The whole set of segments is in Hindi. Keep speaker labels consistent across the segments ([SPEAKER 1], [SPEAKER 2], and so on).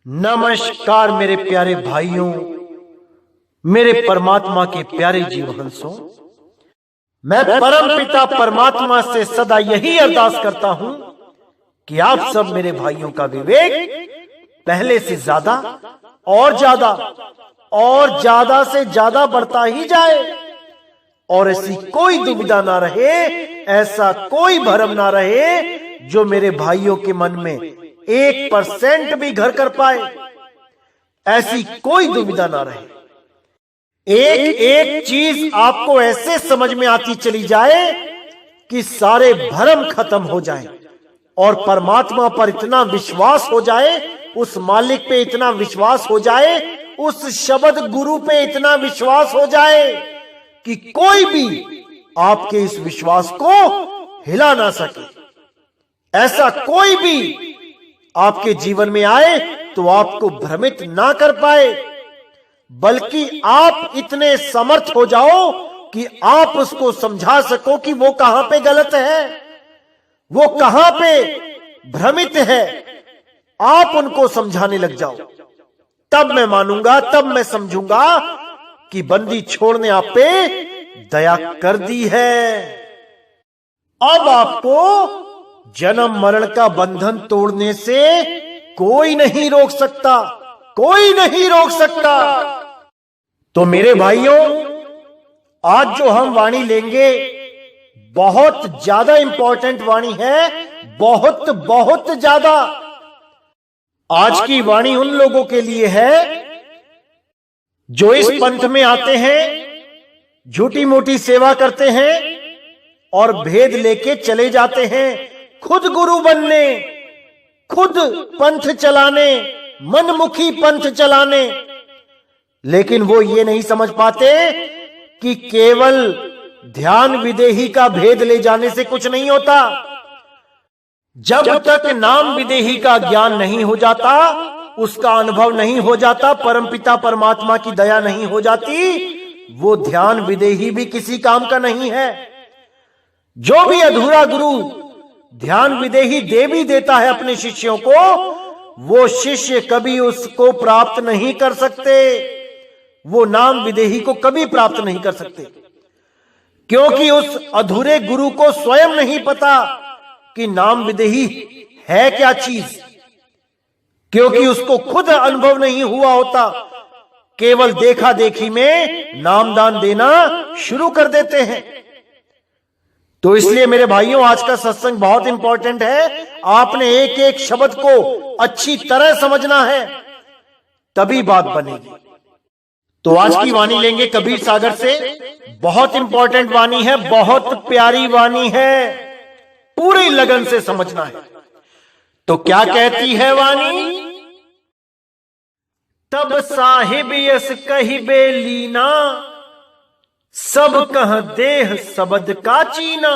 [SPEAKER 1] नमस्कार मेरे प्यारे भाइयों, मेरे परमात्मा के प्यारे जीवहंसों। मैं परम पिता परमात्मा से सदा यही अरदास करता हूं कि आप सब मेरे भाइयों का विवेक पहले से ज्यादा और ज्यादा से ज्यादा बढ़ता ही जाए, और ऐसी कोई दुविधा ना रहे, ऐसा कोई भ्रम ना रहे जो मेरे भाइयों के मन में 1% भी घर कर पाए। ऐसी कोई दुविधा ना रहे। एक एक चीज आपको ऐसे समझ में आती चली जाए कि सारे भ्रम खत्म हो जाए और परमात्मा पर इतना विश्वास हो जाए, उस मालिक पे इतना विश्वास हो जाए, उस शब्द गुरु पे इतना विश्वास हो जाए कि कोई भी आपके इस विश्वास को हिला ना सके। ऐसा कोई भी आपके जीवन में आए तो आपको भ्रमित ना कर पाए, बल्कि आप इतने समर्थ हो जाओ कि आप उसको समझा सको कि वो कहां पे गलत है, वो कहां पे भ्रमित है। आप उनको समझाने लग जाओ, तब मैं मानूंगा, तब मैं समझूंगा कि बंदी छोड़ने आप पे दया कर दी है। अब आपको जन्म मरण का बंधन तोड़ने से कोई नहीं रोक सकता, कोई नहीं रोक सकता। तो मेरे भाइयों, आज जो हम वाणी लेंगे बहुत ज्यादा इंपॉर्टेंट वाणी है, बहुत बहुत ज्यादा। आज की वाणी उन लोगों के लिए है जो इस पंथ में आते हैं, झूठी मोटी सेवा करते हैं और भेद लेके चले जाते हैं खुद गुरु बनने, खुद पंथ चलाने, मनमुखी पंथ चलाने। लेकिन वो ये नहीं समझ पाते कि केवल ध्यान विदेही का भेद ले जाने से कुछ नहीं होता। जब तक नाम विदेही का ज्ञान नहीं हो जाता, उसका अनुभव नहीं हो जाता, परमपिता परमात्मा की दया नहीं हो जाती, वो ध्यान विदेही भी किसी काम का नहीं है। जो भी अधूरा गुरु ध्यान विदेही दे भी देता है अपने शिष्यों को, वो शिष्य कभी उसको प्राप्त नहीं कर सकते, वो नाम विदेही को कभी प्राप्त नहीं कर सकते, क्योंकि उस अधूरे गुरु को स्वयं नहीं पता कि नाम विदेही है क्या चीज, क्योंकि उसको खुद अनुभव नहीं हुआ होता। केवल देखा देखी में नामदान देना शुरू कर देते हैं। तो इसलिए मेरे भाइयों, आज का सत्संग बहुत इंपॉर्टेंट है। आपने एक एक शब्द को अच्छी तरह समझना है, तभी बात बनेगी। तो आज की वाणी लेंगे कबीर सागर से। बहुत इंपॉर्टेंट वाणी है, बहुत प्यारी वाणी है, पूरी लगन से समझना है। तो क्या कहती है वाणी? तब साहिब यस कहिबे लीना, सब कह देह सबद का चीना।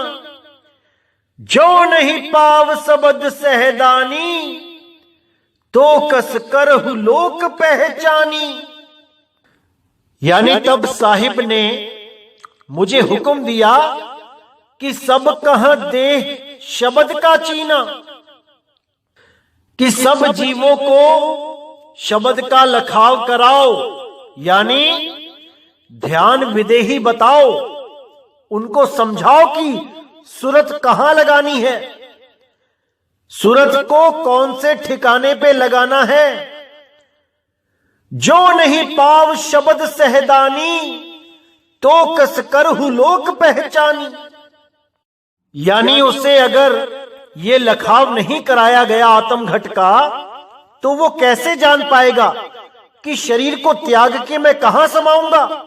[SPEAKER 1] जो नहीं पाव सबद सहदानी, तो कस करहु लोक पहचानी। यानी तब साहिब ने मुझे हुक्म दिया कि सब कह देह शब्द का चीना, कि सब जीवों को शब्द का लखाव कराओ, यानी ध्यान विदेही बताओ, उनको समझाओ कि सूरत कहां लगानी है, सूरत को कौन से ठिकाने पे लगाना है। जो नहीं पाव शब्द सहदानी, तो कस करहु लोक पहचानी। यानी उसे अगर ये लखाव नहीं कराया गया आत्मघट का, तो वो कैसे जान पाएगा कि शरीर को त्याग के मैं कहां समाऊंगा।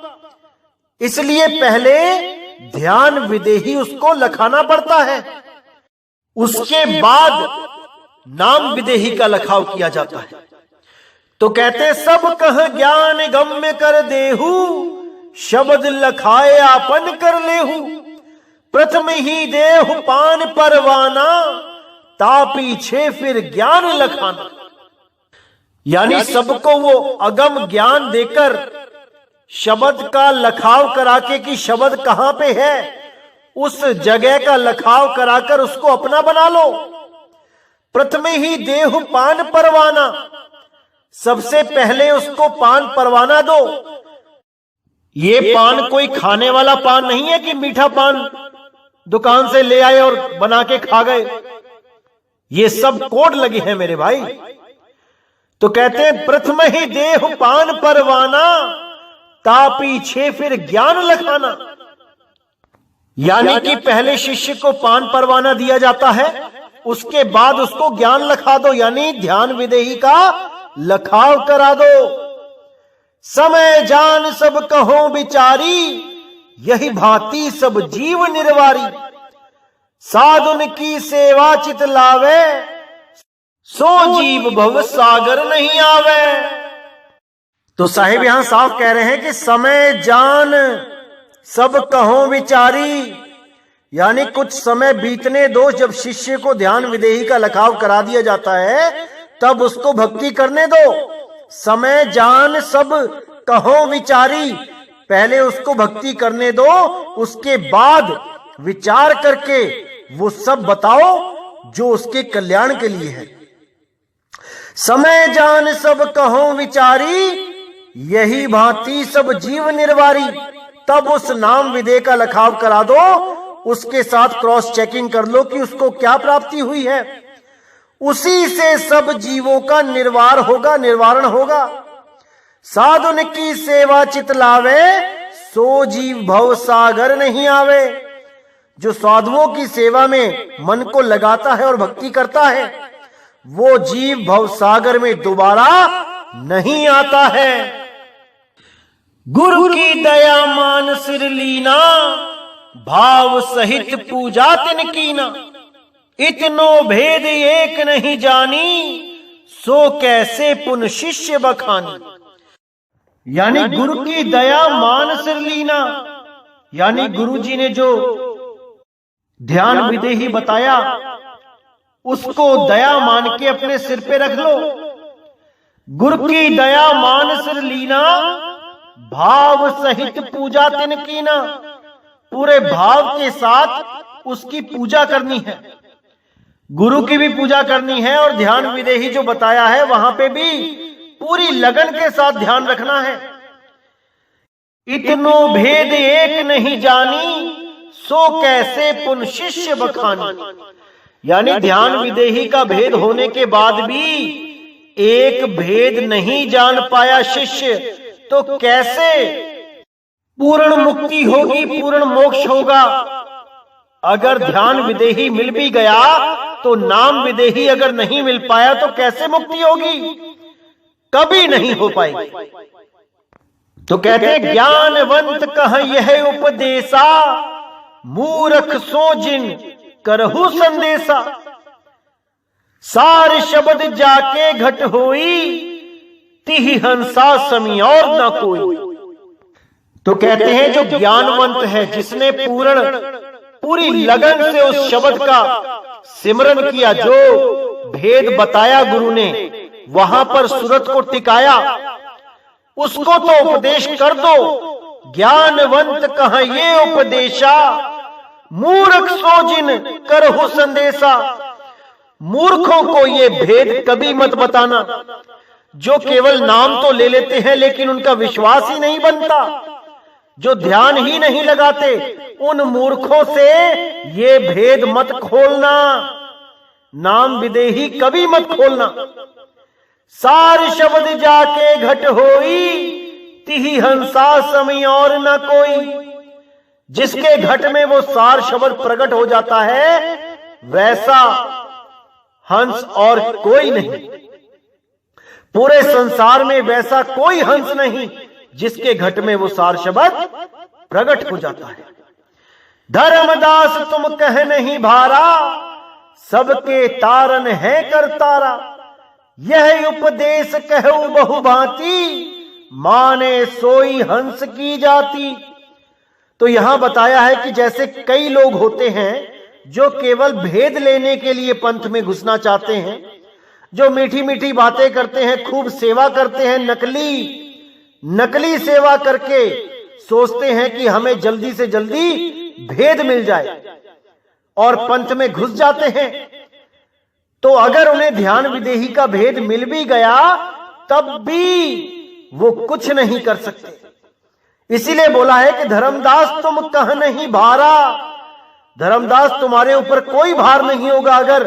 [SPEAKER 1] इसलिए पहले ध्यान विदेही उसको लखाना पड़ता है, उसके बाद नाम विदेही का लखाव किया जाता है। तो कहते सब कह ज्ञान गम्य कर देहु, शब्द लखाए आपन कर लेहु। प्रथम ही देहु पान परवाना, ता पीछे फिर ज्ञान लखाना। यानी सबको वो अगम ज्ञान देकर शब्द का लखाव करा के कि शब्द कहां पे है, उस जगह का लखाव कराकर उसको अपना बना लो। प्रथम ही देहु पान परवाना, सबसे पहले उसको पान परवाना दो। ये पान कोई खाने वाला पान नहीं है कि मीठा पान दुकान से ले आए और बना के खा गए। ये सब कोड लगे हैं मेरे भाई। तो कहते हैं प्रथम ही देह पान परवाना, ता पीछे फिर ज्ञान लखाना। यानी कि पहले शिष्य को पान परवाना दिया जाता है, उसके बाद उसको ज्ञान लखा दो, यानी ध्यान विदेही का लखाव करा दो। समय जान सब कहो विचारी, यही भांति सब जीव निर्वारी। साधुन की सेवा चित लावे, सो जीव भव सागर नहीं आवे। तो साहिब यहां साफ कह रहे हैं कि समय जान सब कहो विचारी, यानी कुछ समय बीतने दो। जब शिष्य को ध्यान विदेही का लखाव करा दिया जाता है तब उसको भक्ति करने दो। समय जान सब कहो विचारी, पहले उसको भक्ति करने दो, उसके बाद विचार करके वो सब बताओ जो उसके कल्याण के लिए है। समय जान सब कहो विचारी, यही भांति सब जीव निर्वारी। तब उस नाम विदेह का लखाव करा दो, उसके साथ क्रॉस चेकिंग कर लो कि उसको क्या प्राप्ति हुई है। उसी से सब जीवों का निर्वार होगा, निर्वारण होगा। साधुन की सेवा चित लावे, सो जीव भव सागर नहीं आवे। जो साधुओं की सेवा में मन को लगाता है और भक्ति करता है, वो जीव भव सागर में दोबारा नहीं आता है। गुरु की दया मान सिर लीना, भाव सहित पूजा तिन कीना। इतनो भेद एक नहीं जानी, सो कैसे पुन शिष्य बखानी। यानी गुरु की दया मान सिर लीना, यानी गुरु जी ने जो ध्यान विदेही बताया उसको दया मान के अपने सिर पे रख लो। गुरु की दया मान सिर लीना, भाव सहित पूजा तिन कीना। पूरे भाव के साथ उसकी पूजा करनी है, गुरु की भी पूजा करनी है और ध्यान विदेही जो बताया है वहां पे भी पूरी लगन के साथ ध्यान रखना है। इतनो भेद एक नहीं जानी, सो कैसे पुन शिष्य बखानी। यानी ध्यान विदेही का भेद होने के बाद भी एक भेद नहीं जान पाया शिष्य, तो कैसे पूर्ण मुक्ति होगी, पूर्ण मोक्ष होगा। अगर ध्यान विदेही मिल भी गया तो नाम विदेही अगर नहीं मिल पाया तो कैसे मुक्ति होगी, कभी नहीं हो पाएगी। तो कहते हैं ज्ञानवंत कह यह उपदेशा, मूर्ख सो जिन करहु संदेशा। सार शब्द जाके घट होई, तिहि हंसा समी और न कोई। तो कहते हैं जो ज्ञानवंत है, जिसने पूरी लगन से उस शब्द का सिमरन किया, जो भेद बताया गुरु ने, वहां पर सूरत को टिकाया, उसको तो उपदेश कर दो। ज्ञानवंत कहा ये उपदेशा, मूर्ख सो जिन करहु संदेशा। मूर्खों को ये भेद कभी मत बताना। जो केवल नाम तो ले लेते हैं लेकिन उनका विश्वास ही नहीं बनता, जो ध्यान ही नहीं लगाते, उन मूर्खों से ये भेद मत खोलना। नाम विदेही कभी मत खोलना। सार शब्द जाके घट होई, तिहि हंसा समी और न कोई। जिसके घट में वो सार शब्द प्रकट हो जाता है, वैसा हंस और कोई नहीं। पूरे संसार में वैसा कोई हंस नहीं जिसके घट में वो सार शब्द प्रकट हो जाता है। धर्मदास तुम कह नहीं भारा, सबके तारन है करतारा। यह उपदेश कहू बहु भांति, माने सोई हंस की जाति। तो यहां बताया है कि जैसे कई लोग होते हैं जो केवल भेद लेने के लिए पंथ में घुसना चाहते हैं, जो मीठी मीठी बातें करते हैं, खूब सेवा करते हैं, नकली सेवा करके सोचते हैं कि हमें जल्दी से जल्दी भेद मिल जाए और पंथ में घुस जाते हैं। तो अगर उन्हें ध्यान विदेही का भेद मिल भी गया तब भी वो कुछ नहीं कर सकते। इसीलिए बोला है कि धर्मदास तुम कह नहीं भारा। धर्मदास तुम्हारे ऊपर कोई भार नहीं होगा। अगर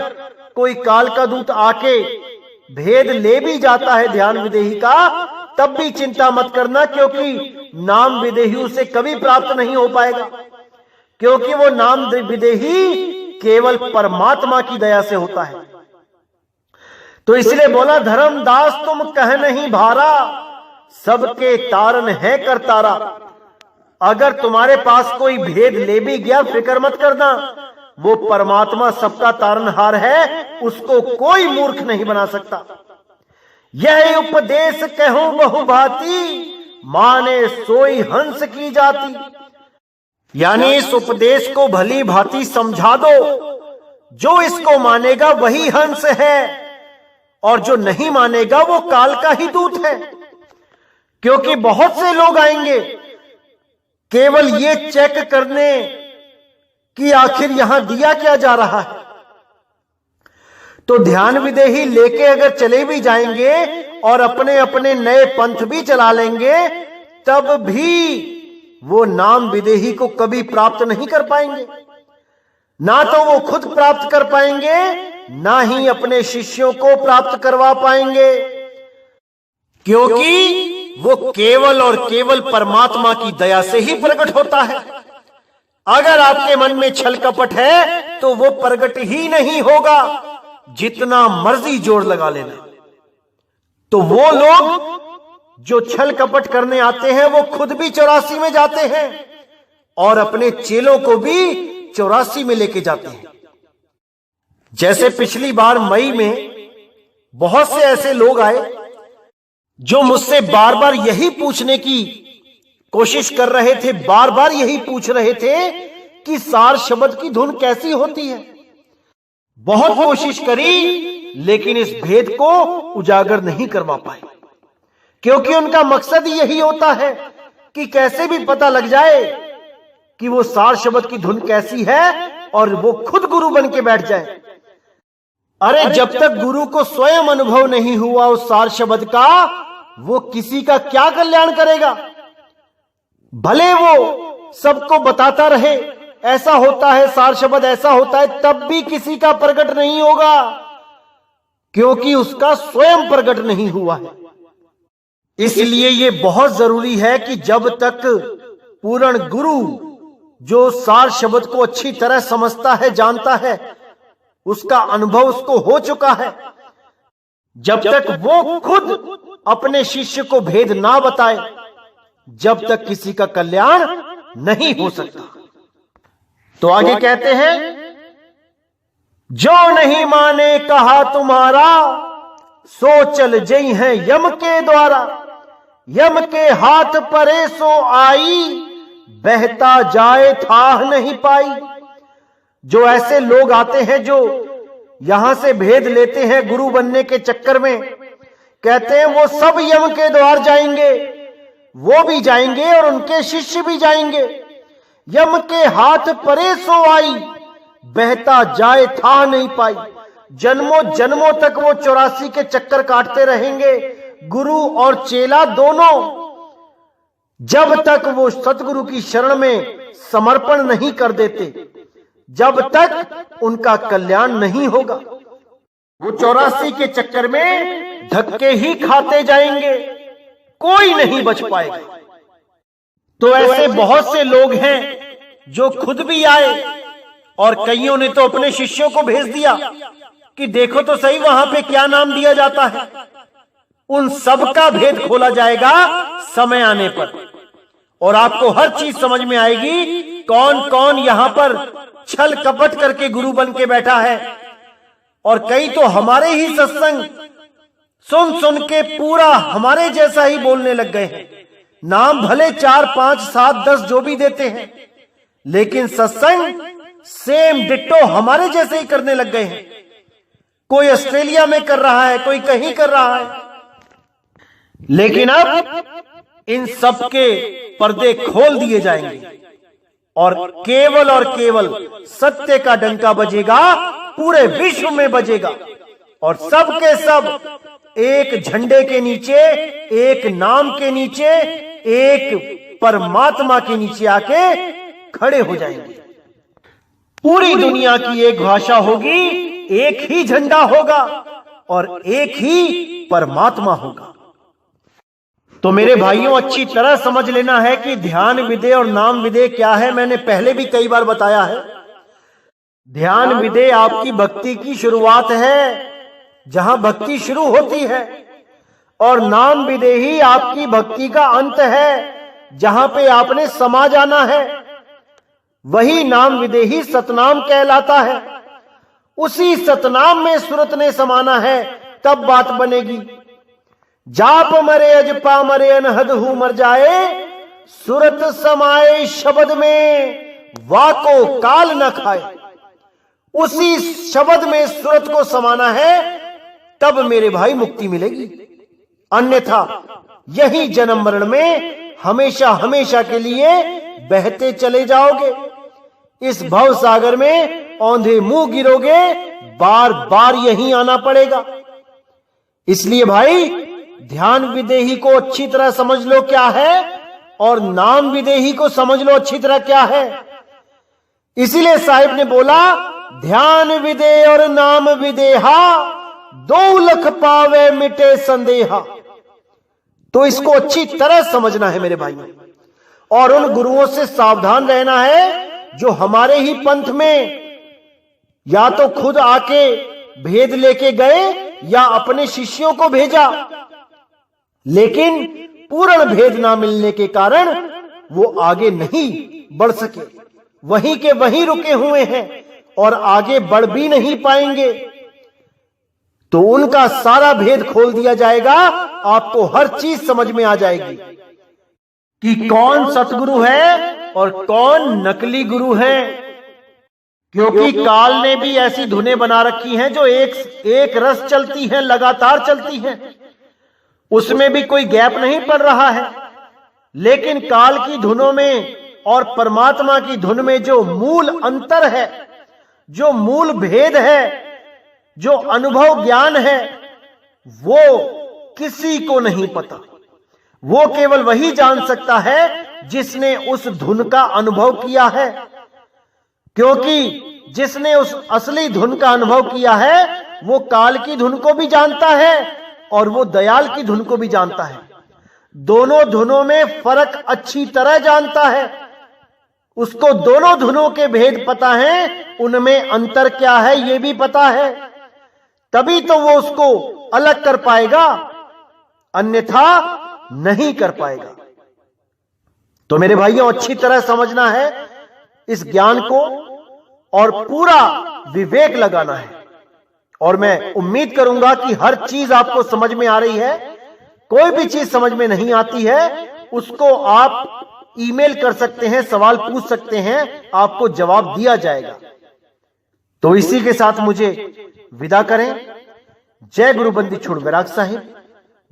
[SPEAKER 1] कोई काल का दूत आके भेद ले भी जाता है ध्यान विदेही का, तब भी चिंता मत करना, क्योंकि नाम विदेही उसे कभी प्राप्त नहीं हो पाएगा, क्योंकि वो नाम विदेही केवल परमात्मा की दया से होता है। तो इसलिए बोला धर्मदास तुम कह नहीं भारा, सबके तारन है करतारा। अगर तुम्हारे पास कोई भेद ले भी गया, फिक्र मत करना, वो परमात्मा सबका तारनहार है, उसको कोई मूर्ख नहीं बना सकता। यह उपदेश कहूं बहुभांति, माने सोई हंस की जाति। यानी इस उपदेश को भली भांति समझा दो, जो इसको मानेगा वही हंस है, और जो नहीं मानेगा वो काल का ही दूत है। क्योंकि बहुत से लोग आएंगे केवल ये चेक करने कि आखिर यहां दिया क्या जा रहा है। तो ध्यान विदेही लेके अगर चले भी जाएंगे और अपने अपने नए पंथ भी चला लेंगे, तब भी वो नाम विदेही को कभी प्राप्त नहीं कर पाएंगे। ना तो वो खुद प्राप्त कर पाएंगे, ना ही अपने शिष्यों को प्राप्त करवा पाएंगे, क्योंकि वो केवल और केवल परमात्मा की दया से ही प्रकट होता है। अगर आपके मन में छल कपट है तो वो प्रकट ही नहीं होगा, जितना मर्जी जोर लगा लेना। तो वो लोग जो छल कपट करने आते हैं वो खुद भी 84 में जाते हैं और अपने चेलों को भी 84 में लेके जाते हैं। जैसे पिछली बार मई में बहुत से ऐसे लोग आए जो मुझसे बार बार यही पूछने की कोशिश कर रहे थे, बार बार यही पूछ रहे थे कि सार शब्द की धुन कैसी होती है। बहुत कोशिश करी, लेकिन इस भेद को उजागर नहीं करवा पाए, क्योंकि उनका मकसद यही होता है कि कैसे भी पता लग जाए कि वो सार शब्द की धुन कैसी है और वो खुद गुरु बन के बैठ जाए। अरे जब तक गुरु को स्वयं अनुभव नहीं हुआ उस सार शब्द का, वो किसी का क्या कल्याण करेगा। भले वो सबको बताता रहे ऐसा होता है, सार शब्द ऐसा होता है, तब भी किसी का प्रकट नहीं होगा, क्योंकि उसका स्वयं प्रकट नहीं हुआ है। इसलिए ये बहुत जरूरी है कि जब तक पूर्ण गुरु जो सार शब्द को अच्छी तरह समझता है, जानता है, उसका अनुभव उसको हो चुका है, जब तक वो खुद अपने शिष्य को भेद ना बताए, जब तक किसी का कल्याण नहीं हो सकता। तो आगे कहते हैं, जो नहीं माने कहा तुम्हारा, सो चल जई है यम के द्वारा। यम के हाथ परे सो आई, बहता जाए थाह नहीं पाई। जो ऐसे लोग आते हैं जो यहां से भेद लेते हैं गुरु बनने के चक्कर में, कहते हैं वो सब यम के द्वार जाएंगे, वो भी जाएंगे और उनके शिष्य भी जाएंगे। यम के हाथ परे सो आई, बहता जाए था नहीं पाई। जन्मों जन्मों तक वो 84 के चक्कर काटते रहेंगे, गुरु और चेला दोनों, जब तक वो सतगुरु की शरण में समर्पण नहीं कर देते, जब तक उनका कल्याण नहीं होगा। वो 84 के चक्कर में धक्के ही खाते जाएंगे, कोई नहीं बच पाएगा। तो ऐसे बहुत से लोग हैं जो खुद भी आए और कईयों ने तो अपने शिष्यों को भेज दिया कि देखो तो सही वहां पे क्या नाम दिया जाता है। उन सब का भेद खोला जाएगा समय आने पर, और आपको हर चीज समझ में आएगी कौन कौन यहां पर छल कपट करके गुरु बन के बैठा है। और कई तो हमारे ही सत्संग सुन सुन के पूरा हमारे जैसा ही बोलने लग गए हैं। नाम भले 4, 5, 7, 10 जो भी देते हैं, लेकिन सत्संग सेम डिट्टो हमारे जैसे ही करने लग गए हैं। कोई ऑस्ट्रेलिया में कर रहा है, कोई कहीं कर रहा है, लेकिन अब इन सब के पर्दे खोल दिए जाएंगे और केवल सत्य का डंका बजेगा, पूरे विश्व में बजेगा, और सब के सब एक झंडे के नीचे, एक नाम के नीचे, एक परमात्मा के नीचे आके खड़े हो जाएंगे। पूरी दुनिया की एक भाषा होगी, एक ही झंडा होगा और एक ही परमात्मा होगा। तो मेरे भाइयों, अच्छी तरह समझ लेना है कि ध्यान विदे और नाम विदे क्या है। मैंने पहले भी कई बार बताया है। ध्यान विदे आपकी भक्ति की शुरुआत है, जहां भक्ति शुरू होती है, और नाम विदे ही आपकी भक्ति का अंत है, जहां पे आपने समा जाना है। वही नाम विदे ही सतनाम कहलाता है। उसी सतनाम में सुरत ने समाना है, तब बात बनेगी। जाप मरे अजपा मरे अनहद हु मर जाए, सुरत समाए शब्द में वाको काल न खाए। उसी शब्द में सुरत को समाना है, तब मेरे भाई मुक्ति मिलेगी। अन्यथा यही जन्म मरण में हमेशा हमेशा के लिए बहते चले जाओगे। इस भव सागर में औंधे मुंह गिरोगे, बार बार यहीं आना पड़ेगा। इसलिए भाई, ध्यान विदेही को अच्छी तरह समझ लो क्या है, और नाम विदेही को समझ लो अच्छी तरह क्या है। इसीलिए साहिब ने बोला, ध्यान विदे और नाम विदेहा, 2 लख पावे मिटे संदेहा। तो इसको अच्छी तरह समझना है मेरे भाई, और उन गुरुओं से सावधान रहना है जो हमारे ही पंथ में या तो खुद आके भेद लेके गए या अपने शिष्यों को भेजा, लेकिन पूर्ण भेद ना मिलने के कारण वो आगे नहीं बढ़ सके, वहीं के वहीं रुके हुए हैं और आगे बढ़ भी नहीं पाएंगे। तो उनका सारा भेद खोल दिया जाएगा, आपको हर चीज समझ में आ जाएगी कि कौन सतगुरु है और कौन नकली गुरु है। क्योंकि काल ने भी ऐसी धुनें बना रखी हैं जो एक रस चलती हैं, लगातार चलती हैं, उसमें भी कोई गैप नहीं पड़ रहा है। लेकिन काल की धुनों में और परमात्मा की धुन में जो मूल अंतर है, जो मूल भेद है, जो अनुभव ज्ञान है, वो किसी को नहीं पता। वो केवल वही जान सकता है जिसने उस धुन का अनुभव किया है। क्योंकि जिसने उस असली धुन का अनुभव किया है, वो काल की धुन को भी जानता है और वो दयाल की धुन को भी जानता है। दोनों धुनों में फर्क अच्छी तरह जानता है। उसको दोनों धुनों के भेद पता है, उनमें अंतर क्या है ये भी पता है। तभी तो वो उसको अलग कर पाएगा, अन्यथा नहीं कर पाएगा। तो मेरे भाइयों, अच्छी तरह समझना है इस ज्ञान को और पूरा विवेक लगाना है। और मैं उम्मीद करूंगा कि हर चीज आपको समझ में आ रही है। कोई भी चीज समझ में नहीं आती है, उसको आप ईमेल कर सकते हैं, सवाल पूछ सकते हैं, आपको जवाब दिया जाएगा। तो इसी के साथ मुझे विदा करें। जय गुरु बंदी छोड़ वैराग साहिब,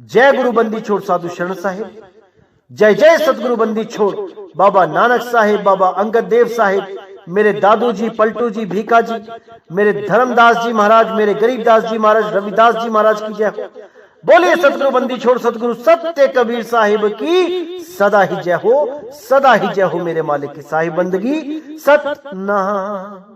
[SPEAKER 1] जय गुरु बंदी छोड़ साधु शरण साहिब, जय जय सतगुरु बंदी छोड़ बाबा नानक साहिब, बाबा अंगद देव साहिब, मेरे दादू जी, पलटू जी, भीखा जी, मेरे धर्मदास जी महाराज, मेरे गरीबदास जी महाराज, रविदास जी महाराज की जय हो। बोलिए सतगुरु बंदी छोड़ सतगुरु सत्य कबीर साहिब की सदा ही जय हो, सदा ही जय हो। मेरे मालिक की साहिब बंदगी सतनाम।